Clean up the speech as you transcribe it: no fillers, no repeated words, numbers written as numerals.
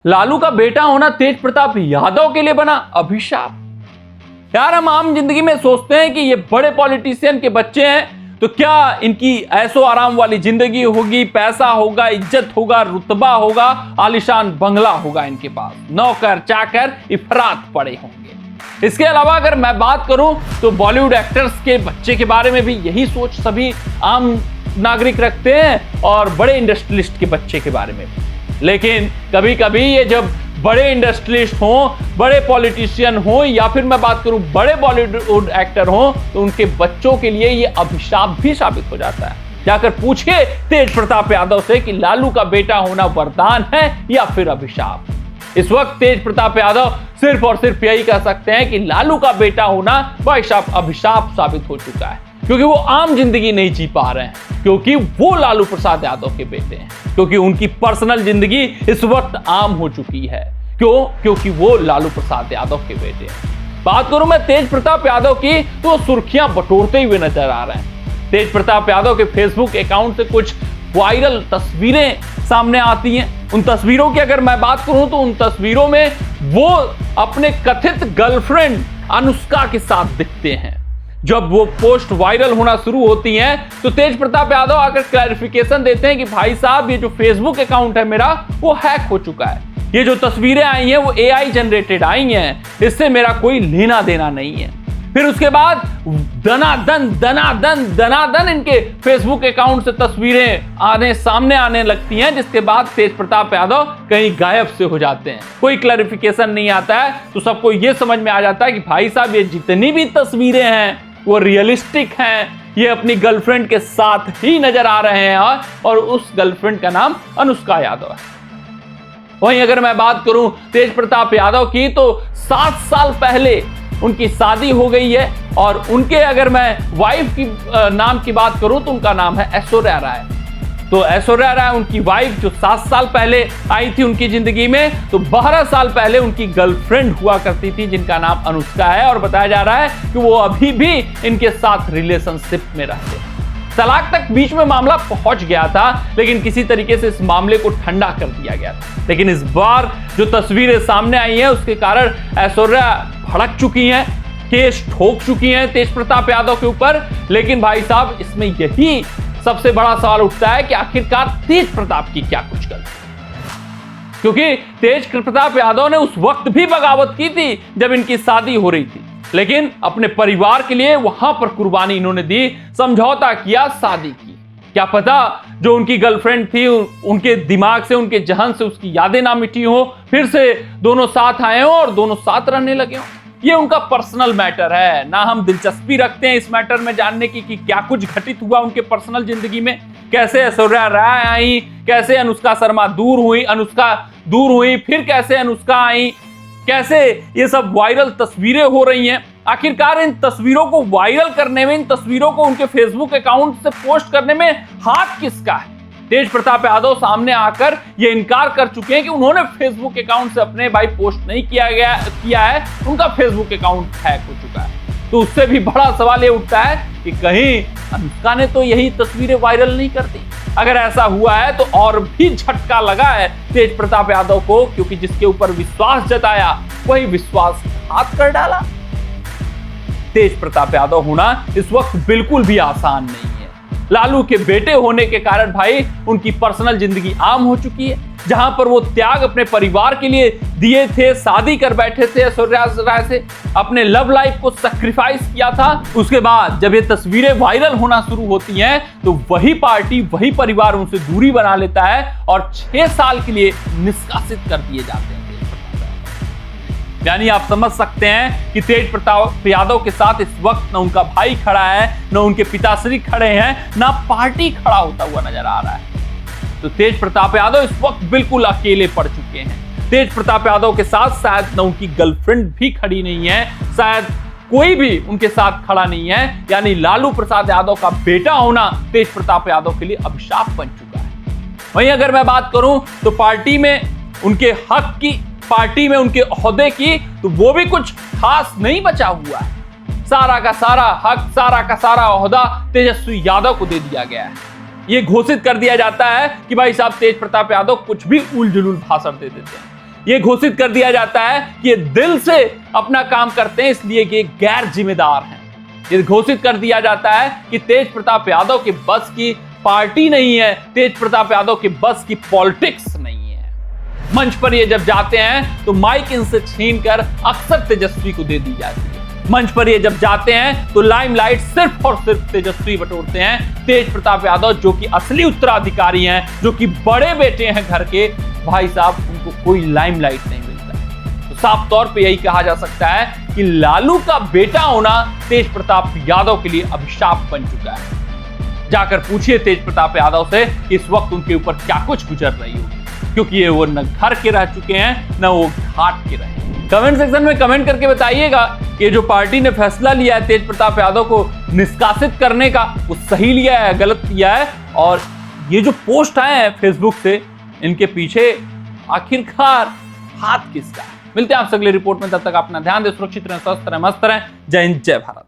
लालू का बेटा होना तेज प्रताप यादव के लिए बना अभिशाप। यार हम आम जिंदगी में सोचते हैं कि ये बड़े पॉलिटिशियन के बच्चे हैं तो क्या इनकी ऐशो आराम वाली जिंदगी होगी, पैसा होगा, इज्जत होगा, रुतबा होगा, आलिशान बंगला होगा इनके पास, नौकर चाकर इफरात पड़े होंगे। इसके अलावा अगर मैं बात करूं तो बॉलीवुड एक्टर्स के बच्चे के बारे में भी यही सोच सभी आम नागरिक रखते हैं और बड़े इंडस्ट्रियलिस्ट के बच्चे के बारे में भी। लेकिन कभी कभी ये जब बड़े इंडस्ट्रियलिस्ट हों, बड़े पॉलिटिशियन हों या फिर मैं बात करूं बड़े बॉलीवुड एक्टर हों तो उनके बच्चों के लिए ये अभिशाप भी साबित हो जाता है। जाकर पूछिए तेज प्रताप यादव से कि लालू का बेटा होना वरदान है या फिर अभिशाप। इस वक्त तेज प्रताप यादव सिर्फ और सिर्फ यही कह सकते हैं कि लालू का बेटा होना अभिशाप साबित हो चुका है, क्योंकि वो आम जिंदगी नहीं जी पा रहे हैं, क्योंकि वो लालू प्रसाद यादव के बेटे हैं, क्योंकि उनकी पर्सनल जिंदगी इस वक्त आम हो चुकी है। क्यों? क्योंकि वो लालू प्रसाद यादव के बेटे हैं। बात करूं मैं तेज प्रताप यादव की तो सुर्खियां बटोरते हुए नजर आ रहे हैं। तेज प्रताप यादव के फेसबुक अकाउंट से कुछ वायरल तस्वीरें सामने आती हैं। उन तस्वीरों की अगर मैं बात करूं तो उन तस्वीरों में वो अपने कथित गर्लफ्रेंड अनुष्का के साथ दिखते हैं। जब वो पोस्ट वायरल होना शुरू होती हैं तो तेज प्रताप यादव आकर क्लैरिफिकेशन देते हैं कि भाई साहब ये जो फेसबुक अकाउंट है मेरा वो हैक हो चुका है, ये जो तस्वीरें आई हैं वो AI जनरेटेड आई हैं, इससे मेरा कोई लेना देना नहीं है। फिर उसके बाद दनादन इनके फेसबुक अकाउंट से तस्वीरें सामने आने लगती हैं, जिसके बाद तेज प्रताप यादव कहीं गायब से हो जाते हैं। कोई क्लैरिफिकेशन नहीं आता है तो सबको यह समझ में आ जाता है कि भाई साहब ये जितनी भी तस्वीरें हैं वो रियलिस्टिक हैं, ये अपनी गर्लफ्रेंड के साथ ही नजर आ रहे हैं और उस गर्लफ्रेंड का नाम अनुष्का यादव है। वहीं अगर मैं बात करूं तेज प्रताप यादव की तो 7 साल पहले उनकी शादी हो गई है और उनके अगर मैं वाइफ की नाम की बात करूं तो उनका नाम है ऐश्वर्या राय। तो ऐश्वर्या राय उनकी वाइफ जो 7 साल पहले आई थी उनकी जिंदगी में, तो 12 साल पहले उनकी गर्लफ्रेंड हुआ करती थी जिनका नाम अनुष्का है और बताया जा रहा है कि वो अभी भी इनके साथ रिलेशनशिप में रहते हैं। तलाक तक बीच में मामला पहुंच गया था, लेकिन किसी तरीके से इस मामले को ठंडा कर दिया गया था। लेकिन इस बार जो तस्वीरें सामने आई हैं उसके कारण ऐश्वर्या भड़क चुकी हैं, केस ठोक चुकी हैं तेज प्रताप यादव के ऊपर। लेकिन भाई साहब इसमें यही सबसे बड़ा सवाल उठता है कि आखिरकार तेज प्रताप की क्या कुछ गलती, क्योंकि तेज प्रताप यादव ने उस वक्त भी बगावत की थी जब इनकी शादी हो रही थी, लेकिन अपने परिवार के लिए वहां पर कुर्बानी इन्होंने दी, समझौता किया, शादी की। क्या पता जो उनकी गर्लफ्रेंड थी उनके दिमाग से, उनके जहन से उसकी यादें ना मिटी हो, फिर से दोनों साथ आए हो और दोनों साथ रहने लगे हो। ये उनका पर्सनल मैटर है, ना हम दिलचस्पी रखते हैं इस मैटर में जानने की कि क्या कुछ घटित हुआ उनके पर्सनल जिंदगी में, कैसे ऐश्वर्या राय आई, कैसे अनुष्का शर्मा अनुष्का दूर हुई, फिर कैसे अनुष्का आई, कैसे ये सब वायरल तस्वीरें हो रही हैं। आखिरकार इन तस्वीरों को वायरल करने में, इन तस्वीरों को उनके फेसबुक अकाउंट से पोस्ट करने में हाथ किसका है? तेज प्रताप यादव सामने आकर ये इनकार कर चुके हैं कि उन्होंने फेसबुक अकाउंट से अपने भाई पोस्ट नहीं किया है, उनका फेसबुक अकाउंट हैक हो चुका है। तो उससे भी बड़ा सवाल ये उठता है कि कहीं अनुष्का ने तो यही तस्वीरें वायरल नहीं कर दी। अगर ऐसा हुआ है तो और भी झटका लगा है तेज प्रताप यादव को, क्योंकि जिसके ऊपर विश्वास जताया वही विश्वासघात कर डाला। तेज प्रताप यादव होना इस वक्त बिल्कुल भी आसान नहीं है। लालू के बेटे होने के कारण भाई उनकी पर्सनल जिंदगी आम हो चुकी है। जहां पर वो त्याग अपने परिवार के लिए दिए थे, शादी कर बैठे थे ऐश्वर्या राय से, अपने लव लाइफ को सैक्रिफाइस किया था, उसके बाद जब ये तस्वीरें वायरल होना शुरू होती हैं तो वही पार्टी, वही परिवार उनसे दूरी बना लेता है और 6 साल के लिए निष्कासित कर दिए जाते हैं। यानी आप समझ सकते हैं कि तेज प्रताप यादव के साथ इस वक्त न उनका भाई खड़ा है, न उनके पिताश्री खड़े हैं, न पार्टी खड़ा होता हुआ नजर आ रहा है। तो तेज प्रताप यादव इस वक्त बिल्कुल अकेले पड़ चुके हैं। तेज प्रताप यादव के साथ शायद न उनकी गर्लफ्रेंड भी खड़ी नहीं है, शायद कोई भी उनके साथ खड़ा नहीं है। यानी लालू प्रसाद यादव का बेटा होना तेज प्रताप यादव के लिए अभिशाप बन चुका है। वहीं अगर मैं बात करूं तो पार्टी में उनके हक की, पार्टी में उनके ओहदे की, तो वो भी कुछ खास नहीं बचा हुआ है। सारा का सारा हक, सारा का सारा ओहदा तेजस्वी यादव को दे दिया गया है। ये घोषित कर दिया जाता है कि भाई साहब तेज प्रताप यादव कुछ भी उल जुलूल भाषण दे देते हैं। ये घोषित कर दिया जाता है कि ये दिल से अपना काम करते हैं, इसलिए कि गैर जिम्मेदार हैं। ये घोषित कर दिया जाता है कि तेज प्रताप यादव की बस की पार्टी नहीं है, तेज प्रताप यादव की बस की पॉलिटिक्स नहीं है। मंच पर ये जब जाते हैं तो माइक इनसे छीनकर अक्सर तेजस्वी को दे दी जाती है। मंच पर ये जब जाते हैं तो लाइमलाइट सिर्फ और सिर्फ तेजस्वी बटोरते हैं। तेज प्रताप यादव जो कि असली उत्तराधिकारी हैं, जो कि बड़े बेटे हैं घर के, भाई साहब उनको कोई लाइमलाइट नहीं मिलता है। तो साफ तौर पे यही कहा जा सकता है कि लालू का बेटा होना तेज प्रताप यादव के लिए अभिशाप बन चुका है। जाकर पूछिए तेज प्रताप यादव से कि इस वक्त उनके ऊपर क्या कुछ गुजर रही होगी, क्योंकि ये वो न घर के रह चुके हैं न वो घाट के रहे। कमेंट सेक्शन में कमेंट करके बताइएगा कि जो पार्टी ने फैसला लिया है तेज प्रताप यादव को निष्कासित करने का, वो सही लिया है, गलत लिया है, और ये जो पोस्ट आए हैं फेसबुक से, इनके पीछे आखिरकार हाथ किसका है। मिलते हैं आपसे अगली रिपोर्ट में, तब तक अपना ध्यान दें, सुरक्षित रहें, स्वस्थ रहें, मस्त रहें। जय हिंद, जय भारत।